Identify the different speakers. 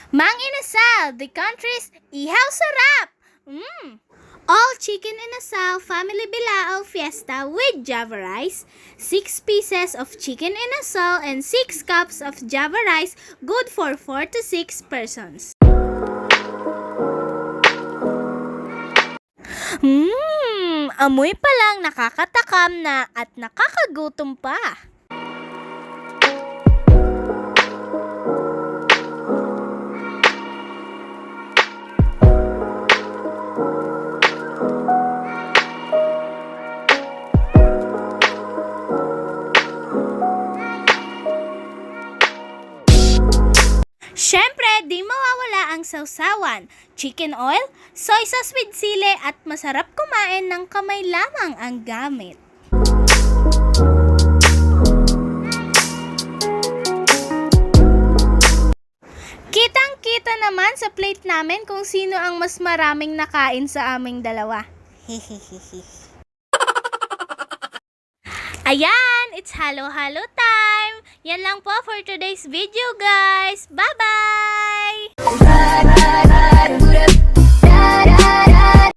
Speaker 1: Mang Inasal, the country's ihaw sarap! All chicken inasal family bilao fiesta with Java rice, 6 pieces of chicken inasal and 6 cups of Java rice, good for 4 to 6 persons. Amoy pa lang nakakatakam na at nakakagutom pa. Siyempre, di mawawala ang sausawan, chicken oil, soy sauce with sili at masarap kumain ng kamay lamang ang gamit. Kitang-kita naman sa plate namin kung sino ang mas maraming nakain sa aming dalawa. Ayan, it's halo-halo time! Yan lang po for today's video guys. Bye-bye!